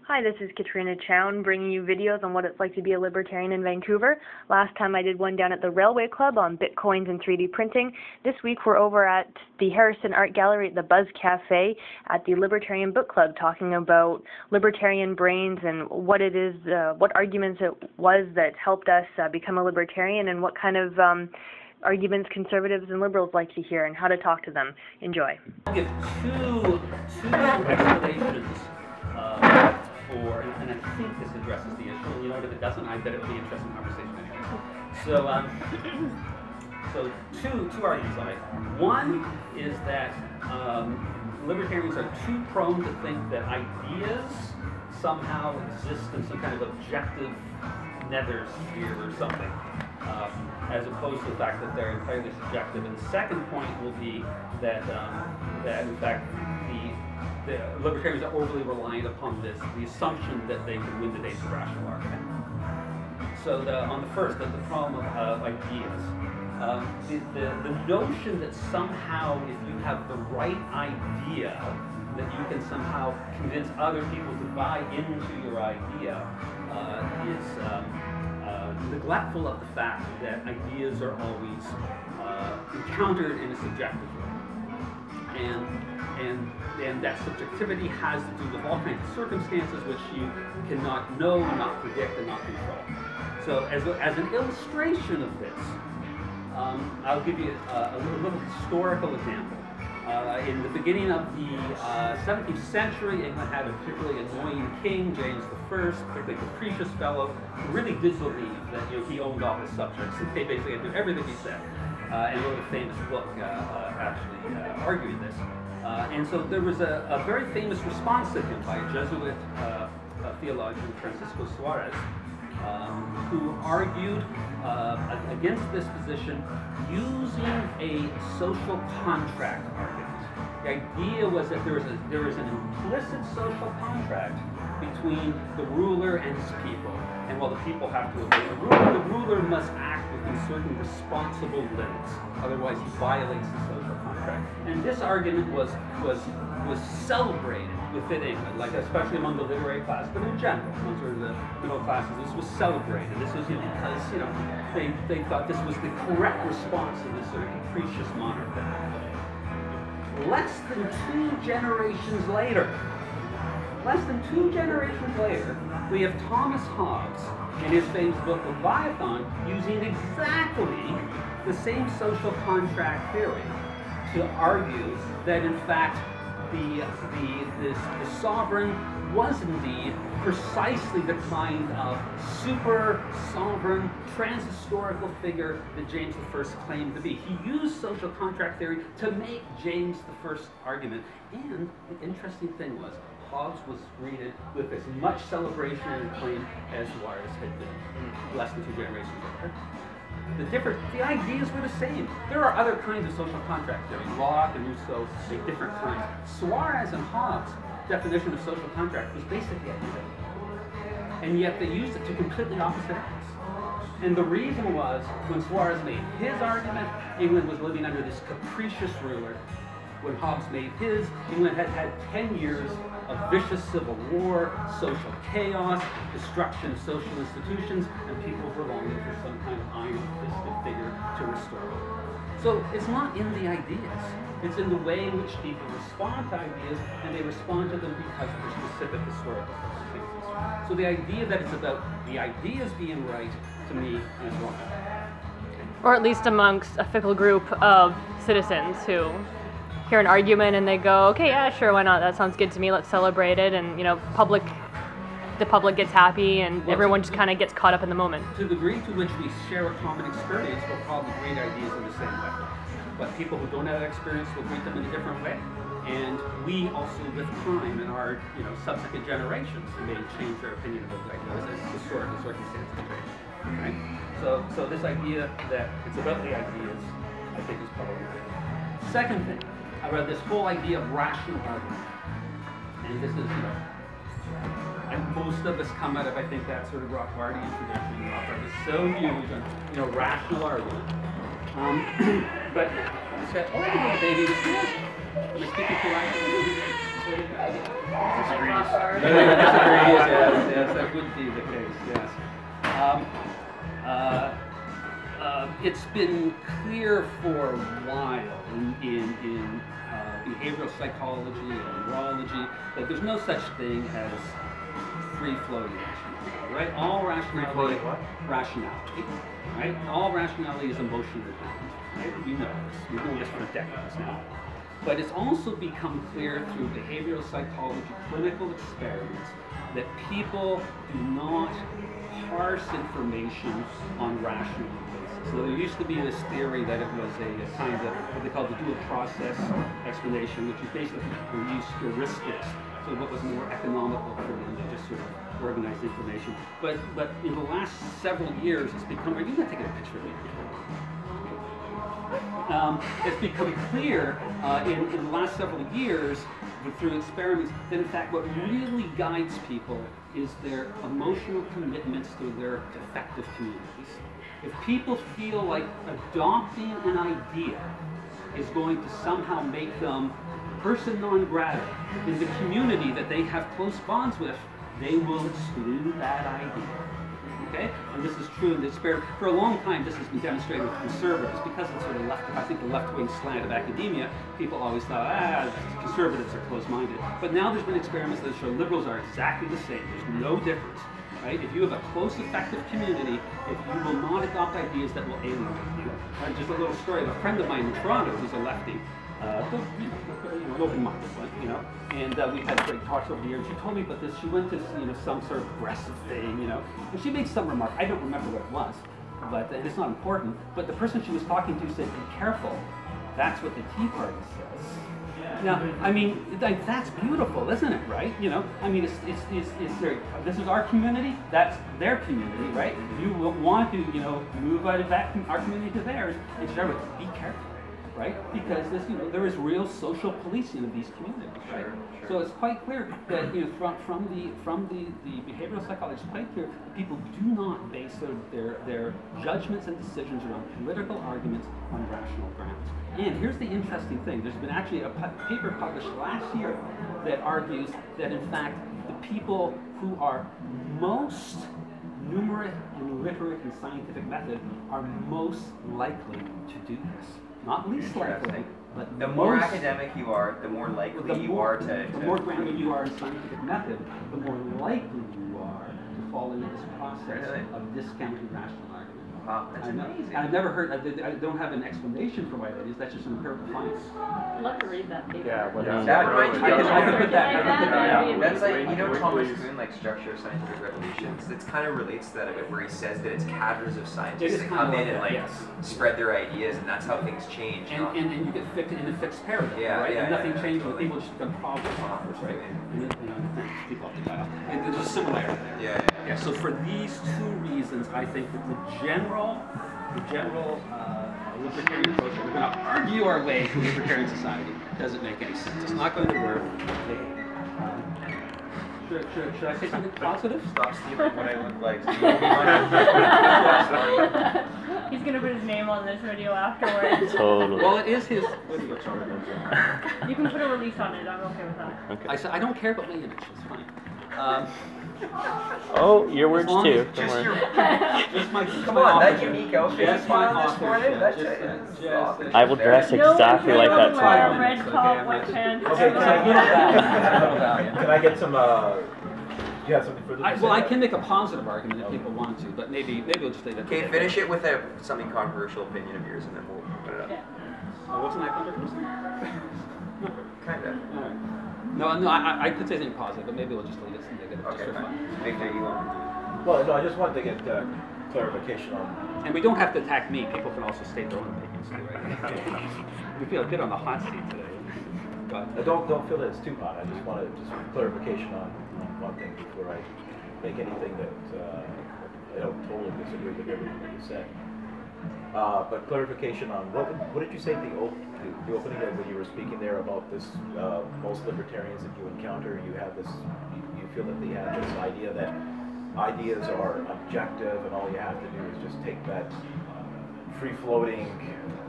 Hi, this is Katrina Chown bringing you videos on what it's like to be a libertarian in Vancouver. Last time I did one down at the Railway Club on Bitcoins and 3D printing. This week we're over at the Harrison Art Gallery at the Buzz Cafe at the Libertarian Book Club talking about libertarian brains and what it is, what arguments it was that helped us become a libertarian and what kind of arguments conservatives and liberals like to hear and how to talk to them. Enjoy. I'll give two explanations and I think this addresses the issue. And you know what, if it doesn't, I bet it would be an interesting conversation anyway. So two arguments on it. One is that libertarians are too prone to think that ideas somehow exist in some kind of objective nether sphere or something, as opposed to the fact that they're entirely subjective. And the second point will be that that in fact the libertarians are overly reliant upon the assumption that they can win the day's rational argument. So on the first, the problem of ideas, the notion that somehow if you have the right idea, that you can somehow convince other people to buy into your idea is neglectful of the fact that ideas are always encountered in a subjective way. And that subjectivity has to do with all kinds of circumstances which you cannot know, not predict, and not control. So as an illustration of this, I'll give you a little historical example. In the beginning of the 17th century, England had a particularly annoying king, James I, a particularly capricious fellow, who really did believe that he owned all his subjects, and they basically had to do everything he said, and wrote a famous book actually arguing this. And so there was a very famous response to him by a Jesuit theologian, Francisco Suarez, who argued against this position using a social contract argument. The idea was that there is an implicit social contract between the ruler and his people. And while the people have to obey the ruler must act within certain responsible limits. Otherwise, he violates the social contract. And this argument was celebrated within England, like especially among the literary class, but in general, among sort of the middle classes, this was celebrated. This was because they thought this was the correct response to this sort of capricious monarch. Less than two generations later, we have Thomas Hobbes in his famous book Leviathan using exactly the same social contract theory to argue that in fact the sovereign was indeed precisely the kind of super sovereign trans-historical figure that James I claimed to be. He used social contract theory to make James I's argument. And the interesting thing was, Hobbes was greeted with as much celebration and acclaim as Suarez had been less than two generations later. The ideas were the same. There are other kinds of social contract theory. Locke and Rousseau make different kinds. Suarez and Hobbes' definition of social contract was basically identical. And yet they used it to completely opposite ends. And the reason was, when Suarez made his argument, England was living under this capricious ruler. When Hobbes made his, England had had 10 years of vicious civil war, social chaos, destruction of social institutions, and people were longing for some kind of iron-fisted figure to restore order. So it's not in the ideas. It's in the way in which people respond to ideas, and they respond to them because of their specific historical circumstances. So the idea that it's about the ideas being right, to me, is wrong. Or at least amongst a fickle group of citizens who hear an argument and they go, okay, yeah, sure, why not? That sounds good to me. Let's celebrate it. And the public gets happy, and everyone just kind of gets caught up in the moment. To the degree to which we share a common experience, we'll probably greet ideas in the same way. But people who don't have that experience will greet them in a different way. And we also, with time, in our subsequent generations, may change their opinion about ideas as historical circumstances change. Okay? So this idea that it's about the ideas, I think, is probably right. Second thing, about this whole idea of rational argument. And this is, and most of us come out of, I think, that sort of Rothbardian tradition. Rothbard is so huge on, rational argument. But I said, oh, baby, this is, am I speaking too loud? Yes, that would be the case, yes. It's been clear for a while in behavioral psychology and neurology that there's no such thing as free-floating rationality, right? All rationality, rationality, right? All rationality is emotionally bound, right? We know this. We've known this for decades now. But it's also become clear through behavioral psychology, clinical experiments, that people do not parse information on rational basis. So there used to be this theory that it was a kind of what they call the dual process explanation, which is basically people use heuristics. So what was more economical for them to just sort of organize information. But in the last several years, it's become, are you going to take a picture of me? It's become clear in the last several years through experiments that in fact what really guides people is their emotional commitments to their effective communities. If people feel like adopting an idea is going to somehow make them person non grata in the community that they have close bonds with, they will exclude that idea. Okay? And this is true in the experiment. For a long time, this has been demonstrated with conservatives because it's sort of left, I think the left-wing slant of academia, people always thought, conservatives are closed-minded. But now there's been experiments that show liberals are exactly the same. There's no difference. Right? If you have a close, effective community, if you will not adopt ideas that will alienate you. Just a little story of a friend of mine in Toronto who's a lefty, an open-minded one, and we had great talks over the years. She told me about this. She went to, some sort of progressive thing, and she made some remark. I don't remember what it was, and it's not important. But the person she was talking to said, "Be careful. That's what the Tea Party says." Now, I mean, that's beautiful, isn't it? Right? I mean, it's very. This is our community. That's their community, right? You will want to, move out of our community to theirs, and start with, be careful. Right? Because this, there is real social policing of these communities, right? Sure. So it's quite clear that from the behavioral psychology, it's quite clear that people do not base their judgments and decisions around political arguments on rational grounds. And here's the interesting thing: there's been actually a paper published last year that argues that in fact the people who are most numerate and literate in scientific method are most likely to do this. Not least likely, but the more academic you are, the more likely you are to... The more grounded you are in scientific method, the more likely you are to fall into this process of discounting rational argument. That's amazing. I've never heard, I don't have an explanation for why that is, that's just an empirical finding. I'd love to read that paper. Yeah, that reminds me I can put that. That's like, Thomas Kuhn, like Structure of Scientific Revolutions, it kind of relates to that a bit, where he says that it's cadres of scientists that come in and spread their ideas, and that's how things change. And you get fixed in a fixed paradigm, right? And nothing changes, and people just become problem solvers, right? And people have to die off. And there's a similarity there. Yeah. So for these two reasons, I think that the general libertarian approach, we're going to argue our way to a libertarian society, doesn't make any sense. It's not going to work. Should I say something positive? Stop stealing what I look like. He's going to put his name on this video afterwards. Totally. Well, it is his. You can put a release on it. I'm okay with that. Okay. I said I don't care about my image. It's fine. Oh, your words too. Just Don't your... worry. Just my, Come on, that unique outfit just you my put on this morning, just I will dress exactly like that tomorrow. Red top, white pants. Okay, can I get some, you have something for this? Well, I can make a positive argument if people want to, but maybe we'll just leave it. Okay, finish it with something controversial opinion of yours, and then we'll put it up. Wasn't that controversial? Kind of. All right. No, I could say something positive, but maybe we'll just leave it some negative. Okay, just for fun. Victor, you want? Well, no, I just wanted to get clarification on... And we don't have to attack me. People can also state their own opinions too, right? We feel a bit on the hot seat today. But Don't feel that it's too hot. I just wanted just clarification on one thing before I make anything that I don't totally disagree with everything that you said. But clarification on what did you say the opening when you were speaking there about this? Most libertarians that you encounter, you have this. You feel that they have this idea that ideas are objective, and all you have to do is just take that free-floating.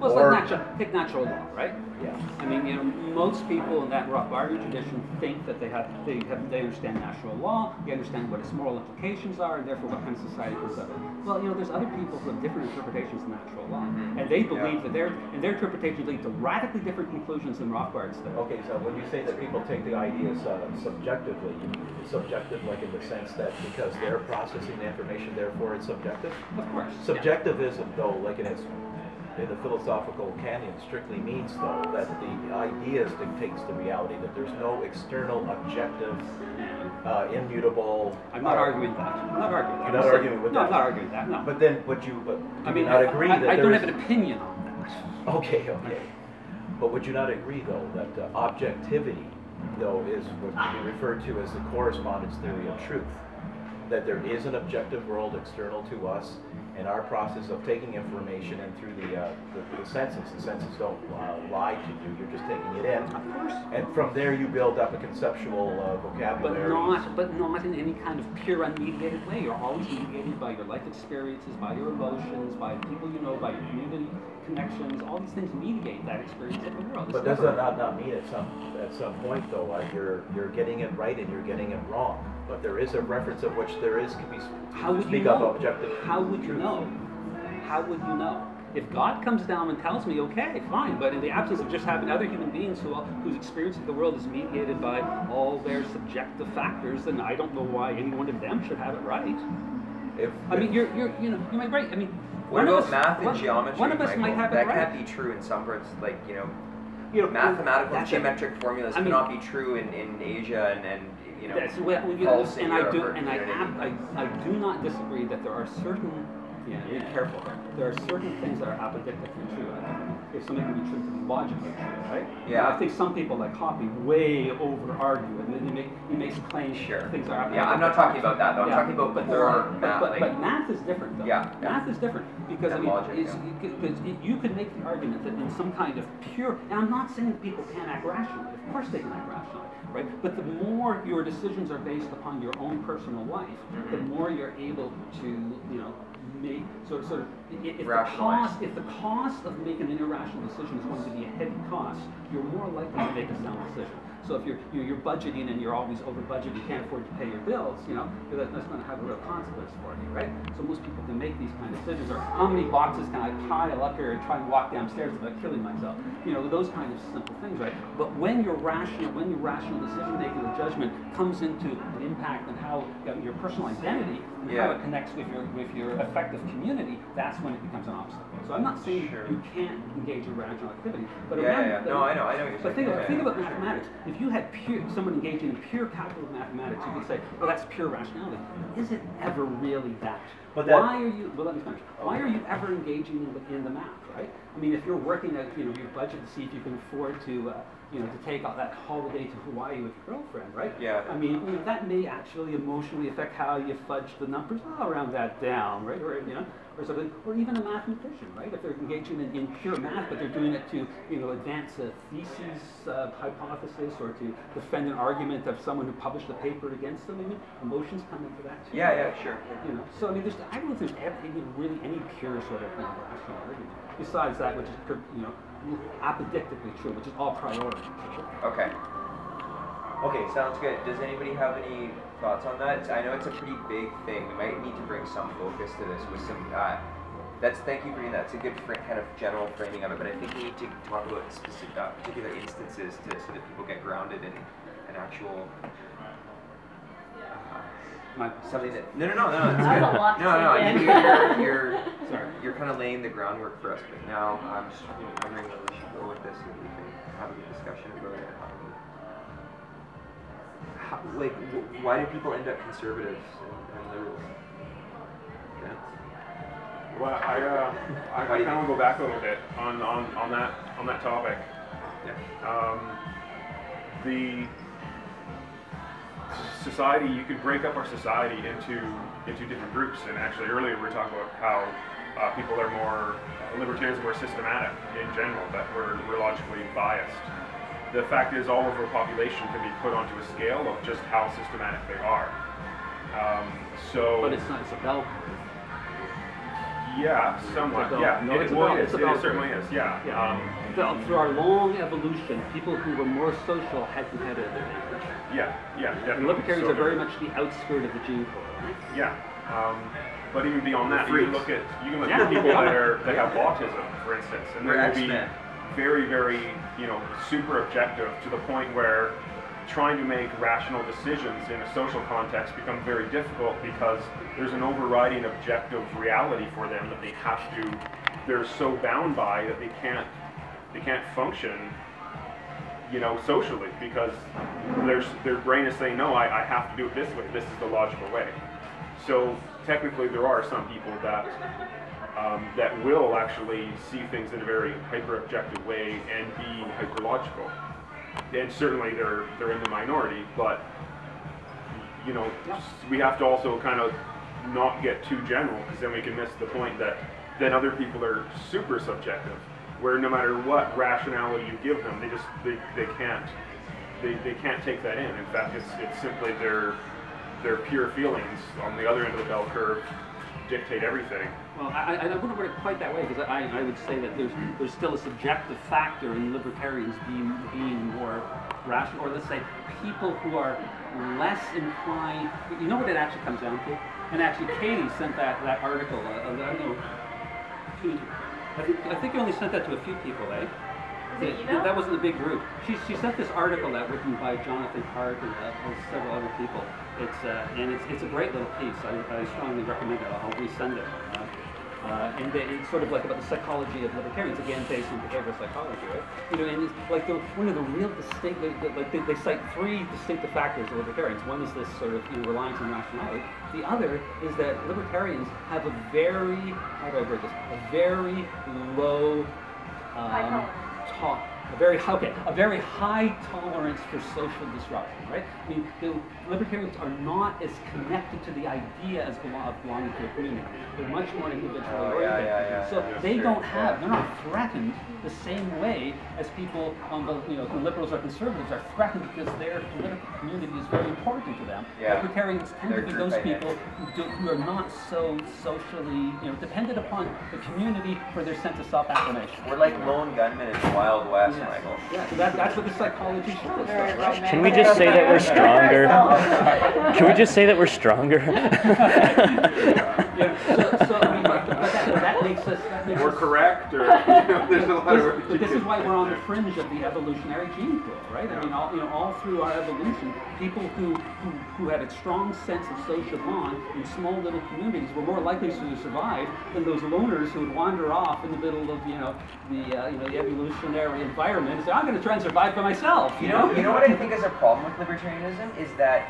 Well, it's like take natural law, right? Yeah. I mean, you know, most people in that Rothbardian tradition think that they understand natural law, they understand what its moral implications are, and therefore what kind of society comes up. Well, you know, there's other people who have different interpretations of natural law, and they believe that their interpretations lead to radically different conclusions than Rothbard's do. Okay, so when you say that people take the ideas subjectively, you mean subjective like in the sense that because they're processing the information, therefore it's subjective? Of course. Subjectivism, though, like in the philosophical canon, strictly means, though, that the ideas dictates the reality, that there's no external, objective, immutable... I'm not arguing that. I'm not arguing that. You're not arguing with that? No, I'm not arguing that, no. But then, would you not agree that I don't have an opinion on that. Okay. But would you not agree, though, that objectivity, though, is what can be referred to as the correspondence theory of truth? That there is an objective world external to us, and our process of taking information in through the senses. The senses don't lie to you, you're just taking it in. Of course. And from there you build up a conceptual vocabulary. But not in any kind of pure unmediated way. You're always mediated by your life experiences, by your emotions, by the people you know, by your community connections. All these things mediate that experience of the world. But does that not mean at some point, though, you're getting it right and you're getting it wrong? But there is a reference of which there is can be speak of objective. How would you know? How would you know? If God comes down and tells me, okay, fine, but in the absence of just having other human beings whose experience of the world is mediated by all their subjective factors, then I don't know why any one of them should have it right. You might right. I mean, what about math and geometry? One of us might have it right. That can't be true in some parts, like mathematical geometric formulas cannot be true in Asia and false in Europe. I do not disagree that there are certain. Be careful. There are certain things that are apodictically true. If something can be true, to be logically true, right? Yeah. I think some people like Hoppe way over argue, and then he makes claims. Sure. Things are apodictic. Yeah, I'm not talking about that though. I'm talking about math. But math is different, though. Yeah. Math is different because logic, you could make the argument that in some kind of pure. And I'm not saying that people can't act rationally. Of course they can act rationally. Right? But the more your decisions are based upon your own personal life, the more you're able to, make sort of if the cost of making an irrational decision is going to be a heavy cost, you're more likely to make a sound decision. So if you're budgeting and you're always over budget, you can't afford to pay your bills, that's going to have a real consequence for you, right? So most people can make these kind of decisions, or how many boxes can I pile up here and try and walk downstairs without killing myself? Those kind of simple things, right? But when your rational decision making or judgment comes into an impact on how your personal identity and how it connects with your effective community, that's when it becomes an obstacle. So I'm not saying you can't engage in rational activity, but No, I know what you're saying. But think about mathematics. If you had someone engaging in pure calculative mathematics, you could say, well, that's pure rationality. Is it ever really that? Why are you ever engaging in the math, right? I mean, if you're working at your budget to see if you can afford to to take out that holiday to Hawaii with your girlfriend, right? Yeah. I mean, that may actually emotionally affect how you fudge the numbers. I'll round that down, right? Or something, or even a mathematician, right? If they're engaging in pure math, but they're doing it to, advance a thesis hypothesis or to defend an argument of someone who published a paper against them. I mean, emotions come into that too. Yeah, sure. So I mean, I don't know if there's really any pure sort of rational argument besides that which is, apodictically true, which is all priority. Okay, sounds good. Does anybody have any thoughts on that? I know it's a pretty big thing. We might need to bring some focus to this with some. Thank you for doing that. It's a good kind of general framing of it, but I think we need to talk about specific, particular instances so that people get grounded in an actual. Something that no, it's good. You're kind of laying the groundwork for us, but now I'm just wondering where we should go with this, if we can have a good discussion about it. Why do people end up conservatives and liberals? Yeah. Well, I kind of want to go back a little bit on that topic. Yeah. The society, you could break up our society into different groups, and actually earlier we were talking about how people are more libertarians are more systematic in general, that we're logically biased. The fact is, all of our population can be put onto a scale of just how systematic they are. But it's not. It's a bell curve. Yeah, somewhat. Yeah, No, it certainly is. Yeah. Through our long evolution, people who were more social had competitive advantage. Yeah, definitely. And libertarians So are very much the outskirt of the gene pool. Right? Yeah. But even beyond that, you can look at people that have autism, for instance, and they're going to be very, very, super objective to the point where trying to make rational decisions in a social context becomes very difficult because there's an overriding objective reality for them that they're so bound by that they can't function, socially, because their brain is saying, no, I have to do it this way. This is the logical way. So technically, there are some people that will actually see things in a very hyper-objective way and be hyper-logical. And certainly they're in the minority, but we have to also kind of not get too general, because then we can miss the point that then other people are super subjective, where no matter what rationality you give them, they can't take that in. In fact, it's simply their pure feelings on the other end of the bell curve dictate everything. Well, I wouldn't word it quite that way, because I would say that there's still a subjective factor in libertarians being more rational, or let's say people who are less inclined. You know what it actually comes down to? And actually, Katie sent that article. I don't know. I think you only sent that to a few people, eh? That wasn't a big group. She sent this article out written by Jonathan Hart and several other people. It's a great little piece. I strongly recommend it. I'll resend it. And it's sort of like about the psychology of libertarians, again based on behavioral psychology, right? And it's like one of the real distinct. They cite three distinctive factors of libertarians. One is this sort of reliance on rationality. The other is that libertarians have a very, how do I word this? A very low a very high tolerance for social disruption, right? I mean, the libertarians are not as connected to the idea as belonging to a community. They're much more individually oriented. So they're not threatened the same way as people on the liberals or conservatives are threatened because their political community is very important to them. Libertarians tend to be those people who are not so socially dependent upon the community for their sense of self-affirmation. We're like lone gunmen in the Wild West, Michael. Yeah, so that's what the psychology shows us, right? Can we just say that we're stronger? Can we just say that we're stronger? That makes us. We're correct, or there's a lot of. But this is why we're on the fringe of the evolutionary gene pool, right? I mean, all through our evolution, people who had a strong sense of social bond in small little communities were more likely to survive than those loners who would wander off in the middle of the evolutionary environment and say, I'm going to try and survive by myself. You know what I think is a problem with libertarianism is that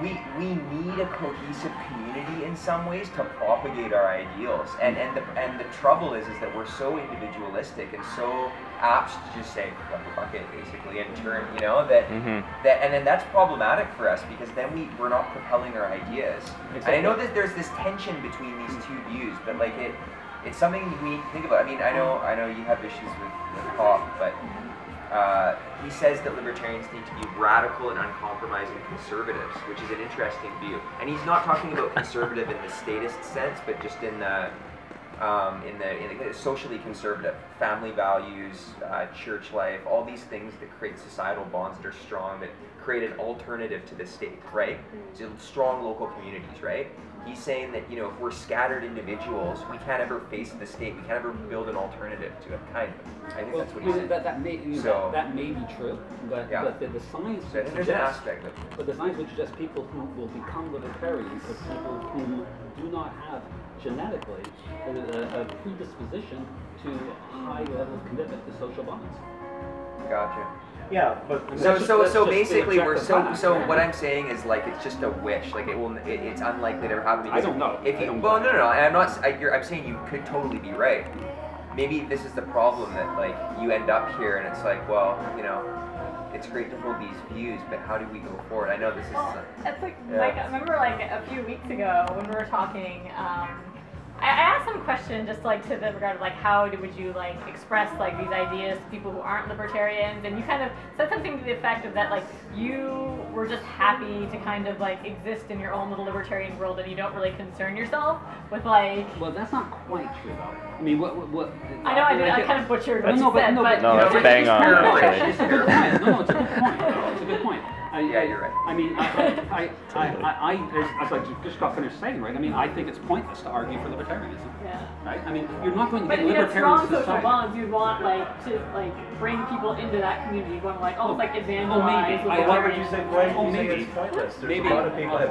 we need a cohesive community in some ways to propagate our ideals, and the trouble is that we're so individualistic and so apt to just say fuck it basically and turn that and then that's problematic for us, because then we're not propelling our ideas. Exactly. And I know that there's this tension between these two views, but like it's something we need to think about. I mean, I know you have issues with Pop, but he says that libertarians need to be radical and uncompromising conservatives, which is an interesting view. And he's not talking about conservative in the statist sense, but just in the socially conservative, family values, church life, all these things that create societal bonds that are strong, that create an alternative to the state, right? So strong local communities, right? He's saying that if we're scattered individuals, we can't ever face the state. We can't ever build an alternative to it. Kind of. I think that's what he's saying. That may be true, but the science. So there's an aspect of it. But the science would suggest people who will become libertarians are people who do not have genetically a predisposition to a high level of commitment to social bonds. Gotcha. Yeah, but so basically what I'm saying is like it's just a wish. Like it's unlikely to ever happen. I don't know. No. I'm saying you could totally be right. Maybe this is the problem, that like you end up here and it's like, well, it's great to hold these views, but how do we go forward? I know this is. It's like I remember like a few weeks ago when we were talking. I asked some question just like to the regard of like how would you like express like these ideas to people who aren't libertarians, and you kind of said something to the effect of that like you were just happy to kind of like exist in your own little libertarian world and you don't really concern yourself with like. Well, that's not quite true though. I mean, what? I know I kind of butchered what you said, but no, it's bang on. Actually. It's a good point. No, it's a good point. It's a good point. Yeah, you're right. I mean, as I just got finished saying, right? I mean, I think it's pointless to argue for libertarianism. Yeah. Right? I mean, you're not going to but get if you have libertarian strong social society. bonds, you'd want like to like bring people into that community. You'd want to like almost like evangelize. maybe. Why would you say maybe. it's pointless? There's Maybe. a lot of people that